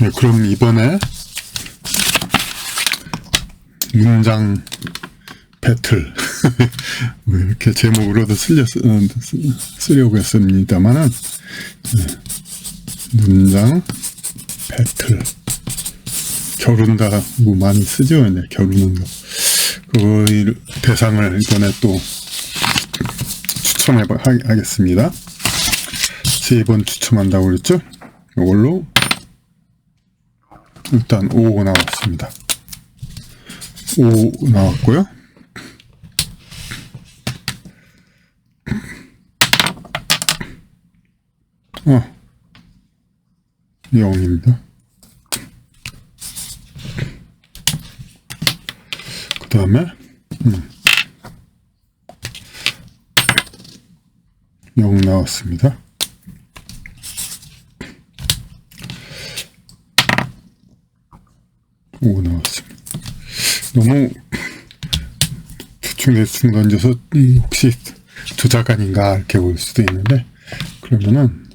네, 그럼 이번에 문장 배틀 뭐 이렇게 제목으로도 쓰려고 했습니다만은 문장 배틀 겨룬다 뭐 많이 쓰죠. 네, 겨루는 거. 그 대상을 이번에 또 추첨하겠습니다. 3번 추첨한다고 그랬죠? 이걸로 일단 5 나왔습니다. 5 나왔고요. 어, 0입니다. 그 다음에 0 나왔습니다. 오 나왔습니다. 너무 대충 던져서 혹시 조작 아닌가 이렇게 볼 수도 있는데, 그러면은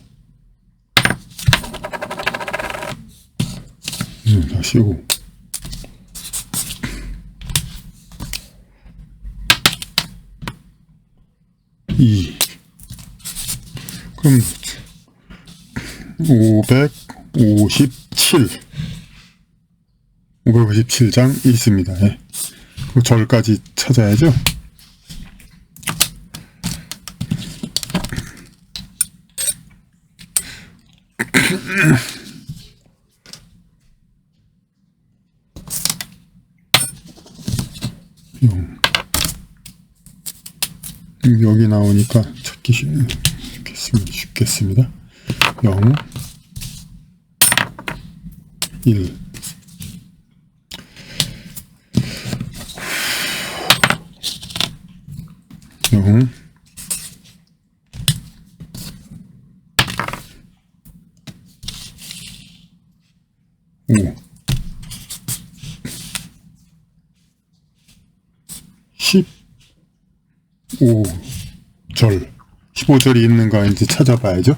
다시 5 2 그럼 557장 있습니다. 예. 그 절까지 찾아야죠. 여기 나오니까 찾기 쉽겠습니다. 0 1 0 5 15절 15절이 있는가 이제 찾아봐야죠.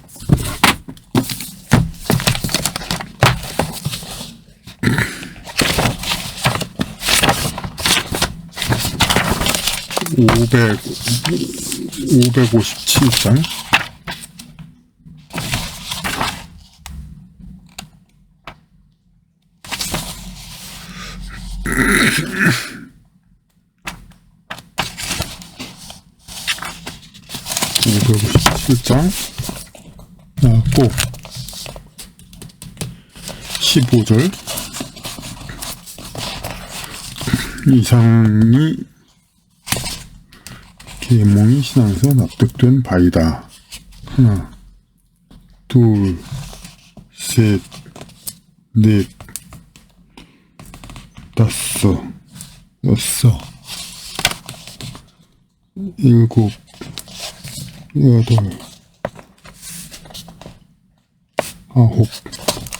(557장) 557장 나왔고 15절 이상이 계몽이 신앙에서 납득된 바이다. 하나, 둘, 셋, 넷, 다섯, 여섯, 일곱, 여덟,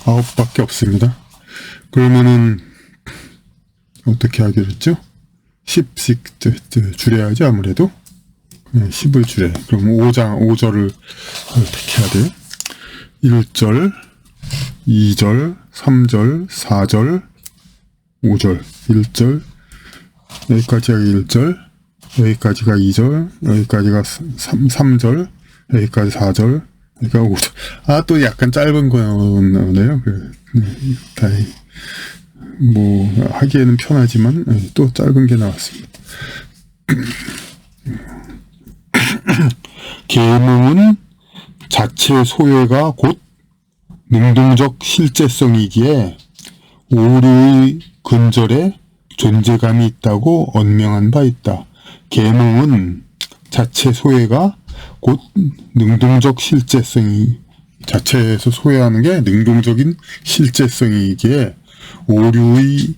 아홉밖에 없습니다. 그러면은 어떻게 하기로 했죠? 10씩 줄여야죠. 아무래도 10을 줄여. 그럼 5절을 어떻게 해야 돼요? 1절, 2절, 3절, 4절, 5절, 1절, 여기까지가 1절, 여기까지가 2절, 여기까지가 3절, 여기까지 4절, 여기가 5절. 또 약간 짧은 거 나오네요. 다행히. 뭐, 하기에는 편하지만, 또 짧은 게 나왔습니다. 계몽은 자체 소외가 곧 능동적 실제성이기에 오류의 근절에 존재감이 있다고 언명한 바 있다. 계몽은 자체 소외가 곧 능동적 실제성이, 자체에서 소외하는 게 능동적인 실제성이기에 오류의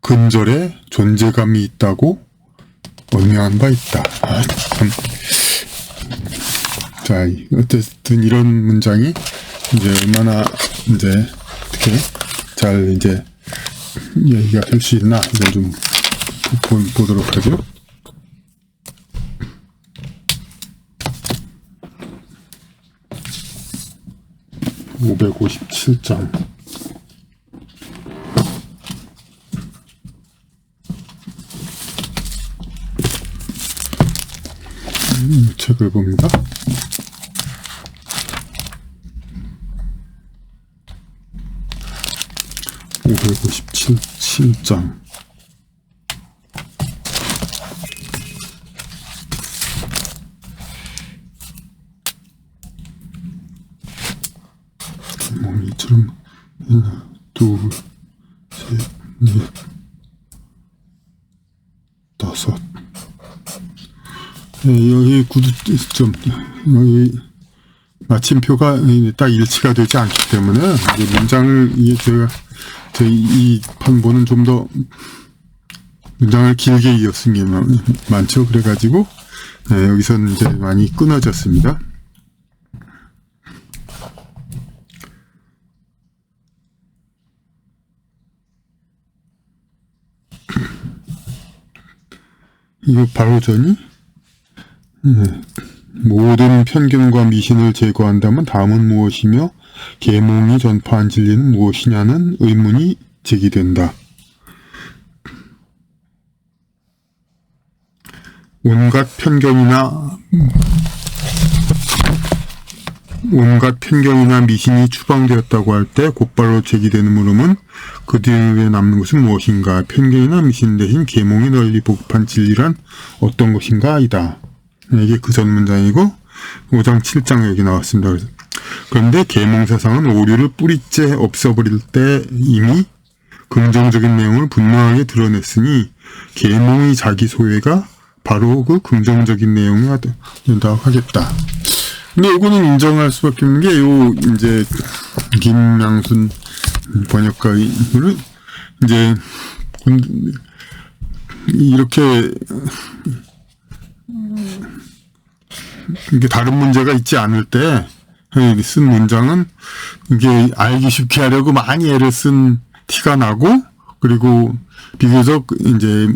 근절에 존재감이 있다고 언명한 바 있다. 참. 자, 어쨌든 이런 문장이 이제 얼마나 이제 어떻게 잘 이제 얘기가 될 수 있나 이걸 좀 보도록 하죠. (557장) 책을 봅니다. (557장) 이처럼 하나, 둘, 셋, 넷, 다섯. 여기 구두점, 여기 마침표가 딱 일치가 되지 않기 때문에 이제 문장을 제가 이 판본은 좀 더 문장을 길게 이었은 게 많죠. 그래가지고 여기서는 이제 많이 끊어졌습니다. 이거 바로 전이 모든 편견과 미신을 제거한다면 다음은 무엇이며 계몽이 전파한 진리는 무엇이냐는 의문이 제기된다. 온갖 편견이나 미신이 추방되었다고 할 때 곧바로 제기되는 물음은 그 뒤에 남는 것은 무엇인가? 편견이나 미신 대신 계몽이 널리 보급한 진리란 어떤 것인가? 이다. 이게 그 전 문장이고 5장 7장 여기 나왔습니다. 그런데 계몽사상은 오류를 뿌리째 없어버릴 때 이미 긍정적인 내용을 분명하게 드러냈으니 계몽의 자기 소외가 바로 그 긍정적인 내용이 된다고 하겠다. 근데 이거는 인정할 수밖에 없는 게 이제 김양순 번역가의 이제 이렇게 이게 다른 문제가 있지 않을 때 쓴 문장은 이게 알기 쉽게 하려고 많이 애를 쓴 티가 나고, 그리고 비교적 이제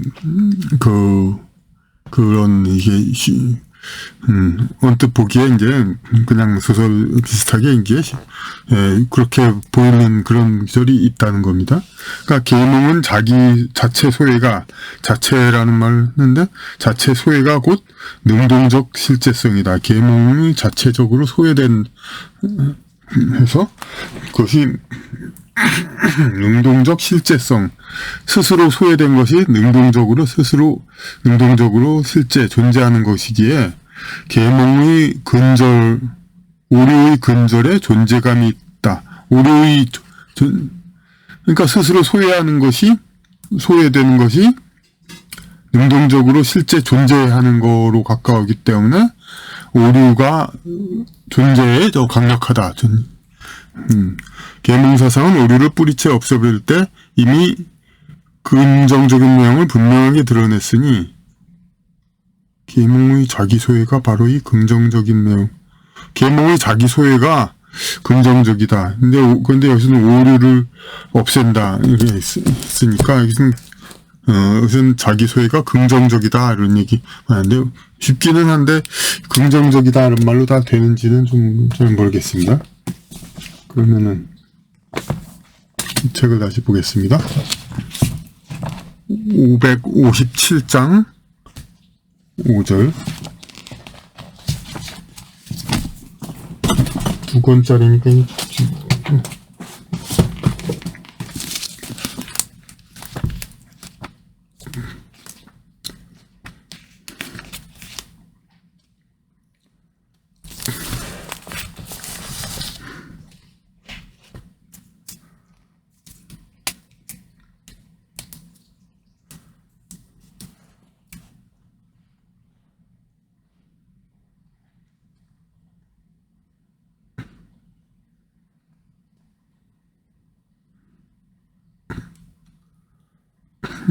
그런 이게 언뜻 보기에 이제 그냥 소설 비슷하게 이제 그렇게 보이는 그런 기절이 있다는 겁니다. 그러니까 계몽은 자체 소외가, 자체라는 말을 했는데 자체 소외가 곧 능동적 실제성이다. 계몽이 자체적으로 소외된 해서 그것이 능동적 실제성, 스스로 소외된 것이 능동적으로 실제 존재하는 것이기에 계몽의 오류의 근절에 존재감이 있다. 그러니까 스스로 소외되는 것이 능동적으로 실제 존재하는 거로 가까우기 때문에 오류가 존재에 더 강력하다. 계몽사상은 오류를 뿌리채 없애버릴 때 이미 긍정적인 내용을 분명하게 드러냈으니 계몽의 자기소외가 바로 이 긍정적인 내용. 계몽의 자기소외가 긍정적이다. 근데 여기서는 오류를 없앤다. 이렇게 있으니까 여기서는 자기소외가 긍정적이다. 이런 얘기 하는데 쉽기는 한데 긍정적이다. 이런 말로 다 되는지는 좀 잘 모르겠습니다. 그러면은 이 책을 다시 보겠습니다. 557장 5절 2권짜리니까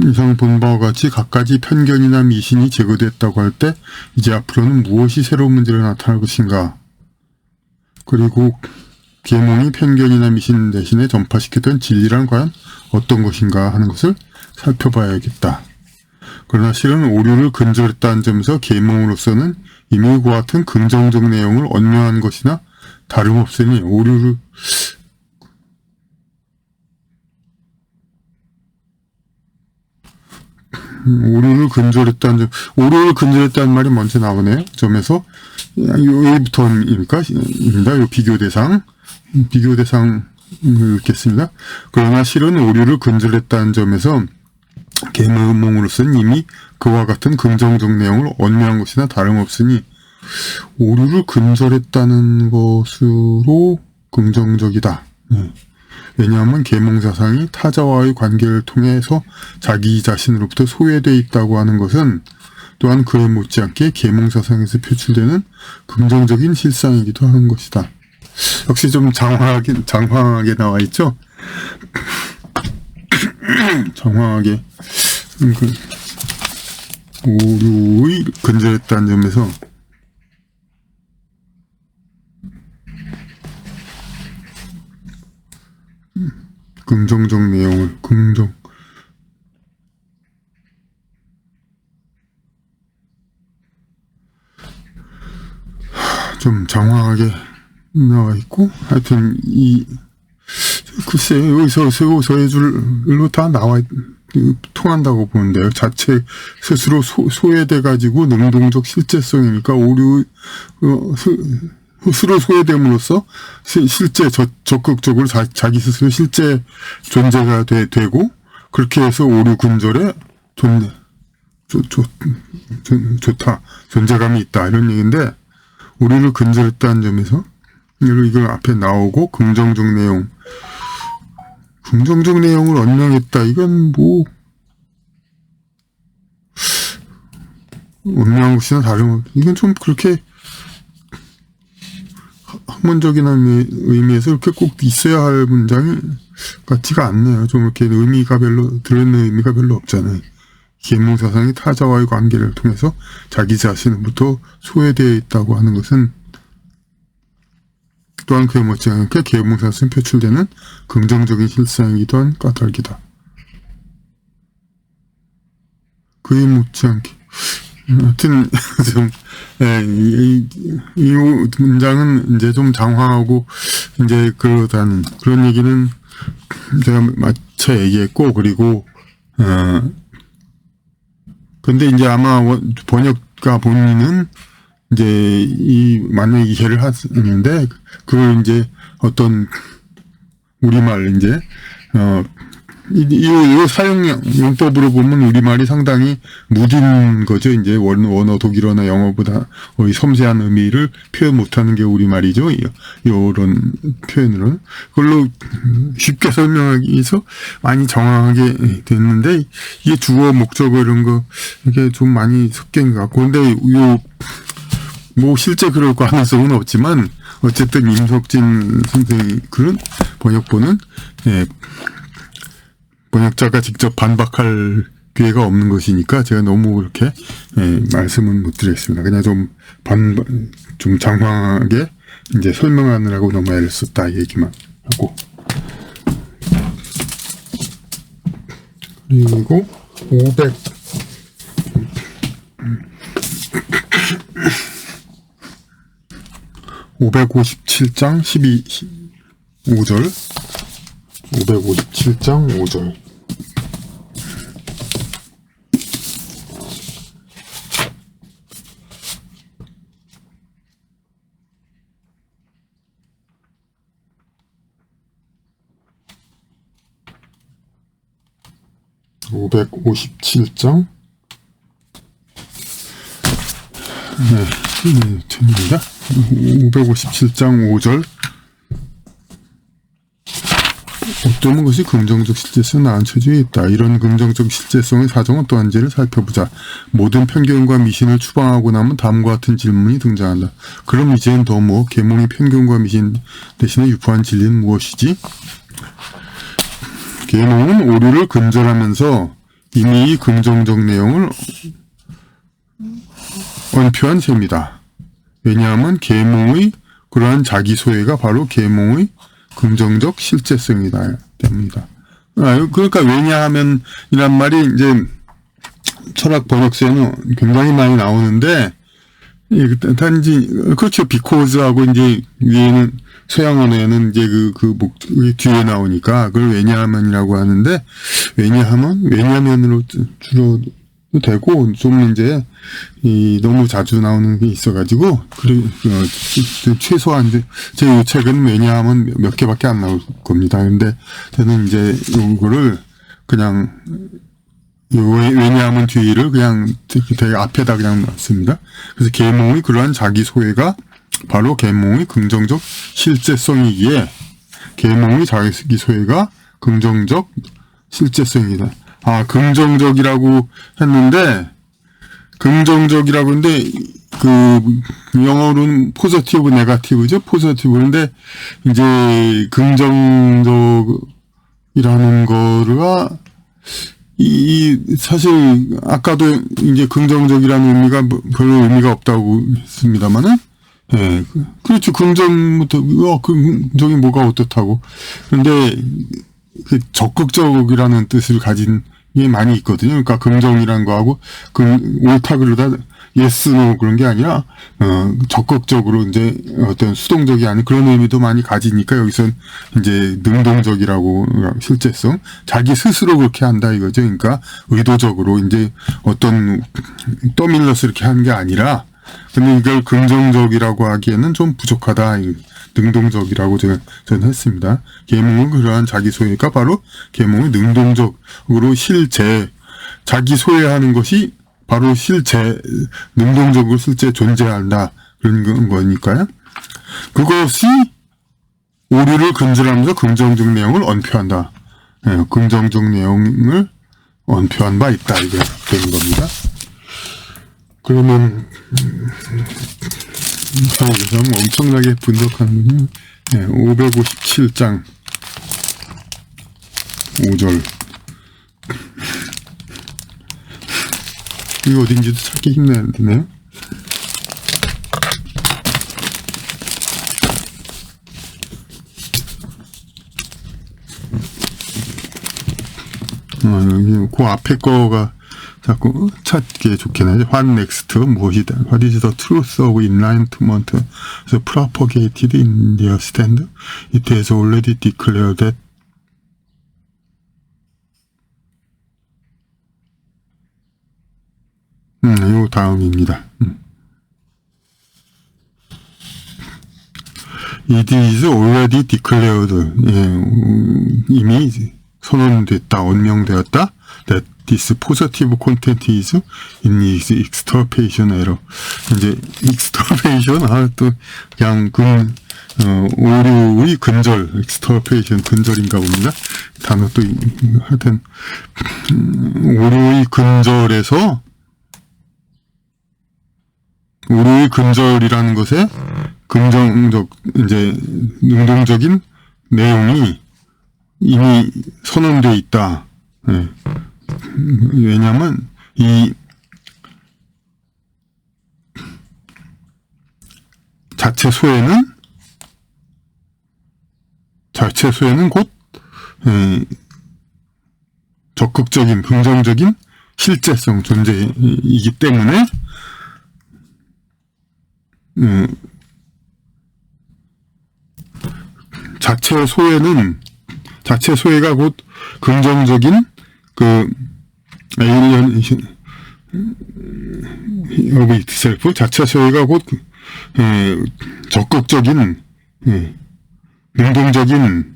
이상 본 바와 같이 갖가지 편견이나 미신이 제거됐다고 할 때 이제 앞으로는 무엇이 새로운 문제로 나타날 것인가? 그리고 계몽이 편견이나 미신 대신에 전파시켰던 진리란 과연 어떤 것인가 하는 것을 살펴봐야겠다. 그러나 실은 오류를 근절했다는 점에서 계몽으로서는 이미 그와 같은 긍정적 내용을 언명한 것이나 다름없으니 오류를 오류를 근절했다는 점, 오류를 근절했다는 말이 먼저 나오네요. 점에서 여기부터입니까? 입니다. 요 비교 대상을 읽겠습니다. 그러나 실은 오류를 근절했다는 점에서 계몽으로서는 이미 그와 같은 긍정적 내용을 언명한 것이나 다름없으니 오류를 근절했다는 것으로 긍정적이다. 왜냐하면 계몽사상이 타자와의 관계를 통해서 자기 자신으로부터 소외되어 있다고 하는 것은 또한 그에 못지않게 계몽사상에서 표출되는 긍정적인 실상이기도 하는 것이다. 역시 좀 장황하게 나와 있죠? 장황하게 오류의 근절했다는 점에서 긍정적 내용을 좀 장황하게 나와 있고, 하여튼 글쎄 여기서 서예줄로 다 통한다고 보는데요. 자체 스스로 소외돼 가지고 능동적 실제성이니까 오류 스스로 소외됨으로써 실제 적극적으로 자기 스스로 실제 존재가 되고, 그렇게 해서 오류 근절에 좋다, 존재감이 있다, 이런 얘기인데, 오류를 근절했다는 점에서 이걸 앞에 나오고, 긍정적 내용을 언명했다. 이건 언명한 것이나 다름없다. 이건 좀 그렇게 학문적인 의미에서 이렇게 꼭 있어야 할 문장이 같지가 않네요. 좀 이렇게 들어있는 의미가 별로 없잖아요. 계몽사상이 타자와의 관계를 통해서 자기 자신으로부터 소외되어 있다고 하는 것은 또한 그에 못지않게 계몽사상에 표출되는 긍정적인 실상이기도 한 까닭이다. 그에 못지않게. 하여튼, 이 문장은 이제 좀 장황하고, 이제 그러다는, 그런 얘기는 제가 마쳐 얘기했고, 그리고, 근데 이제 아마 번역가 본인은 이제 만약 이해를 하는데, 그걸 이제 어떤 우리말 이제, 이 사용 용법으로 보면 우리말이 상당히 무딘 거죠. 이제 원어 독일어나 영어보다 거의 섬세한 의미를 표현 못하는 게 우리말이죠. 이런 표현으로는. 그걸로 쉽게 설명하기 위해서 많이 정확하게 됐는데, 이게 주어, 목적어 이런 거, 이게 좀 많이 섞인 것 같고. 근데 실제 그럴 가능성은 없지만, 어쨌든 임석진 선생의 그런 번역본은, 번역자가 직접 반박할 기회가 없는 것이니까 제가 너무 그렇게 말씀은 못 드리겠습니다. 그냥 좀 장황하게 이제 설명하느라고 너무 애를 썼다, 이 얘기만 하고. 그리고 557장 5절 557장 5절. 됩니다. 557장 5절. 어떤 것이 긍정적 실제성에 나앉혀져 있다. 이런 긍정적 실제성의 사정은 또한지를 살펴보자. 모든 편견과 미신을 추방하고 나면 다음과 같은 질문이 등장한다. 그럼 이제는 더 계몽의 편견과 미신 대신에 유포한 진리는 무엇이지? 계몽은 오류를 근절하면서 이미 긍정적 내용을 언표한 셈이다. 왜냐하면 계몽의 그러한 자기 소외가 바로 계몽의 긍정적 실제성이다 때문이다. 그러니까 왜냐하면 이란 말이 이제 철학 번역서에는 굉장히 많이 나오는데, 단지 그렇죠. because하고 이제 위에는 서양 언어에는 이제 뒤에 나오니까 그걸 왜냐하면이라고 하는데, 왜냐하면으로 주로 되고, 좀 이제, 너무 자주 나오는 게 있어가지고, 최소한 이제, 제 책은 왜냐하면 몇 개밖에 안 나올 겁니다. 근데, 저는 이제, 이거를 그냥, 왜냐하면 뒤를 그냥 되게 앞에다 그냥 놨습니다. 그래서 계몽의 그러한 자기 소외가 바로 계몽의 긍정적 실제성이기에, 계몽의 자기 소외가 긍정적 실제성이다. 긍정적이라고 했는데, 영어로는 포지티브, 네거티브죠? 포지티브인데, 이제, 긍정적이라는 거가, 사실, 아까도 이제 긍정적이라는 의미가 별로 의미가 없다고 했습니다만은, 예, 그렇죠. 긍정이 뭐가 어떻다고. 근데, 적극적이라는 뜻을 가진 게 많이 있거든요. 그러니까 긍정이란 거하고 옳다 그러다 yes, no 그런 게 아니라 적극적으로 이제 어떤 수동적이 아닌 그런 의미도 많이 가지니까 여기선 이제 능동적이라고 실제성 자기 스스로 그렇게 한다 이거죠. 그러니까 의도적으로 이제 어떤 떠밀려서 이렇게 하는 게 아니라 근데 이걸 긍정적이라고 하기에는 좀 부족하다. 능동적이라고 저는 했습니다. 계몽은 그러한 자기 소외가 바로 계몽의 능동적으로 자기 소외하는 것이 바로 능동적으로 실제 존재한다. 그런 거니까요. 그것이 오류를 근절하면서 긍정적 내용을 언표한다. 네, 긍정적 내용을 언표한 바 있다. 이게 되는 겁니다. 그러면, 엄청나게 분석하는군요. 네, 557장 5절. 이거 어딘지도 찾기 힘드네요. 여기 그 앞에 거가 자꾸 찾기 좋겠네. What next? 무엇이다? What is the truth of enlightenment? So propagated in their stand? It has already declared that 요 다음입니다. It is already declared. 예, 이미 선언됐다, 언명되었다. That this positive content is in its extirpation error. 이제 extirpation 또 그냥 오류의 근절, extirpation 근절인가 봅니다. 단어 또 하여튼 오류의 근절에서 오류의 근절이라는 것에 긍정적 이제 능동적인 내용이 이미 선언되어 있다. 네. 왜냐하면 이 자체 소외는 곧 적극적인 긍정적인 실제성 존재이기 때문에 자체 소외가 곧 긍정적인 alienation of itself, 자체 소외가 곧 적극적인 능동적인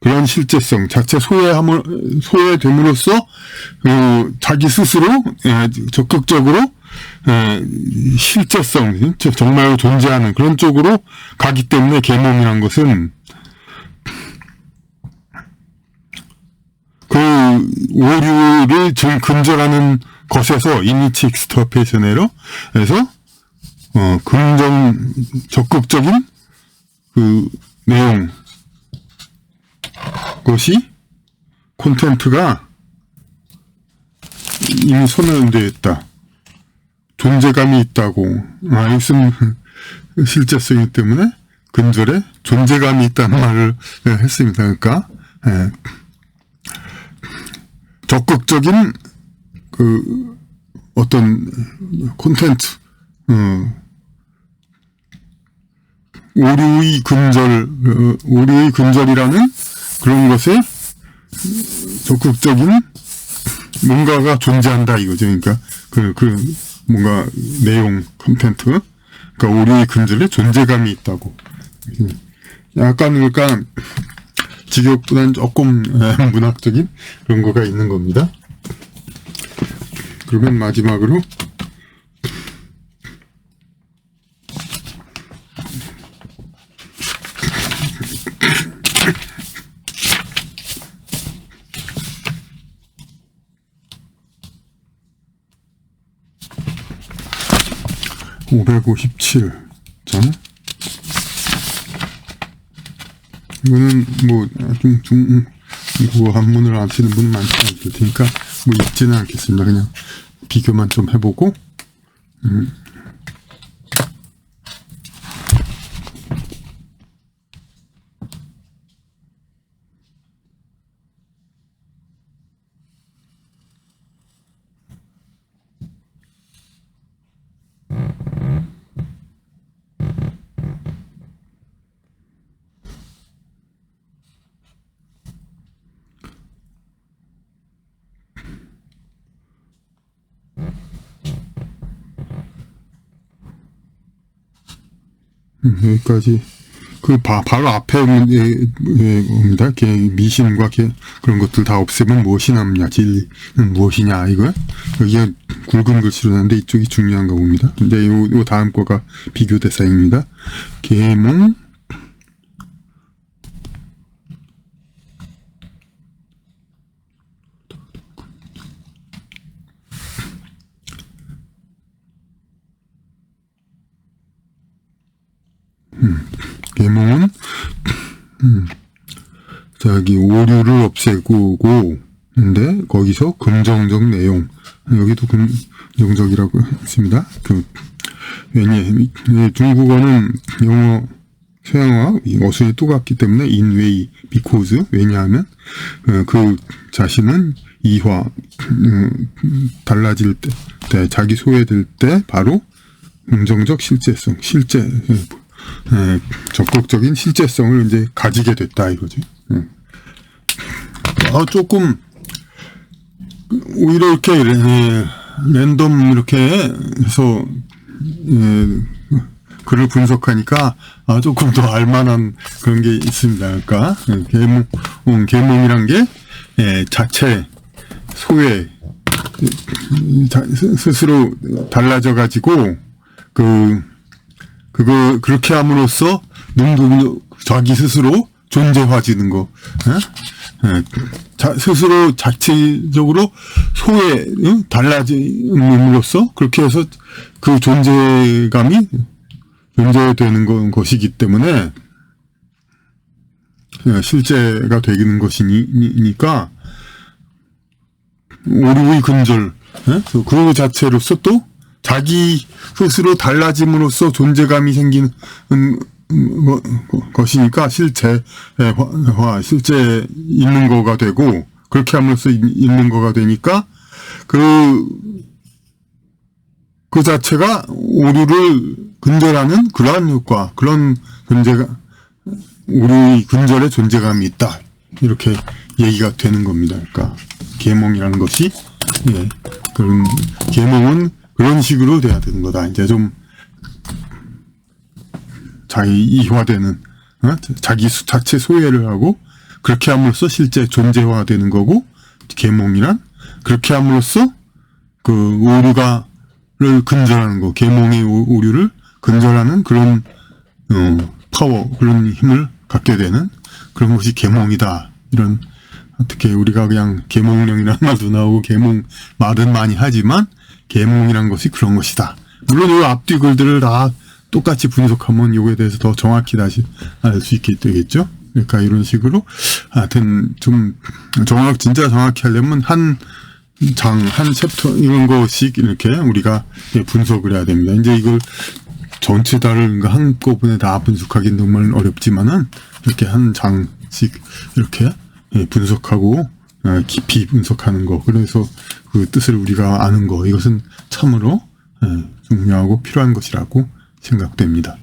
그런 실제성, 자체 소외됨으로써 자기 스스로 적극적으로 실제성, 정말 존재하는 그런 쪽으로 가기 때문에 계몽이란 것은 그 오류를 근절하는 것에서 이니치 익스터페이션에서 적극적인 그 내용 것이 콘텐츠가 이미 선언되어 있다. 존재감이 있다고 있으면 실제성이기 때문에 근절에 존재감이 있다는 말을 했습니다. 그러니까 적극적인 어떤 콘텐츠 오류의 근절이라는 그런 것에 적극적인 뭔가가 존재한다 이거죠. 그러니까 뭔가 내용 컨텐트, 그러니까 오류의 근절에 존재감이 있다고. 약간 그러니까 직역보다는 조금 문학적인 그런 거가 있는 겁니다. 그러면 마지막으로 557장. 이거는 한문을 아시는 분 많지 않을 테니까 읽지는 않겠습니다. 그냥 비교만 좀 해보고. 여기까지. 바로 앞에 옵니다. 미신과 그런 것들 다 없애면 무엇이 남냐, 진리는 무엇이냐, 이거. 여기가 굵은 글씨로 나는데 이쪽이 중요한가 봅니다. 근데 요 다음 거가 비교 대사입니다. 계몽, 계몽은 오류를 없애고, 근데 거기서 긍정적 내용, 여기도 긍정적이라고 했습니다. 중국어는 영어, 서양어와 어순이 똑같기 때문에 인웨이, because, 왜냐하면 그 자신은 이화, 달라질 때, 자기 소외될 때 바로 긍정적 실제성, 적극적인 실제성을 이제 가지게 됐다 이거지. 조금 오히려 이렇게 랜덤 이렇게 해서 글을 분석하니까 조금 더 알만한 그런 게 있습니다. 그러니까 계몽이란 게 자체 소외, 스스로 달라져 가지고 그렇게 함으로써 자기 스스로 존재화지는 거, 스스로 자체적으로 달라짐으로써 그렇게 해서 그 존재감이 존재되는 것이기 때문에 실제가 되는 것이니까 오류의 근절, 그 자체로서 또 자기 스스로 달라짐으로써 존재감이 생기는 것이니까 실제 있는 거가 되고, 그렇게 함으로써 있는 거가 되니까 그 자체가 오류를 근절하는 그러한 효과, 그런 오류의 근절의 존재감이 있다, 이렇게 얘기가 되는 겁니다. 그러니까 계몽이라는 것이, 그런 계몽은 그런 식으로 돼야 되는 거다. 이제 좀 자기 이화되는, 자체 소외를 하고 그렇게 함으로써 실제 존재화되는 거고, 계몽이란 그렇게 함으로써 그 오류를 근절하는 거, 계몽의 오류를 근절하는 그런 파워, 그런 힘을 갖게 되는 그런 것이 계몽이다. 이런, 어떻게 우리가 그냥 계몽령이라는 말도 나오고 계몽 말은 많이 하지만 계몽이란 것이 그런 것이다. 물론 이 앞뒤 글들을 다 똑같이 분석하면 이거에 대해서 더 정확히 다시 알 수 있게 되겠죠. 그러니까 이런 식으로 하여튼 좀 진짜 정확히 하려면 한 챕터 이런 거씩 이렇게 우리가 분석을 해야 됩니다. 이제 이걸 전체 다를 한꺼번에 다 분석하기는 정말 어렵지만은 이렇게 한 장씩 이렇게 분석하고 깊이 분석하는 거, 그래서 그 뜻을 우리가 아는 거, 이것은 참으로 중요하고 필요한 것이라고 생각됩니다.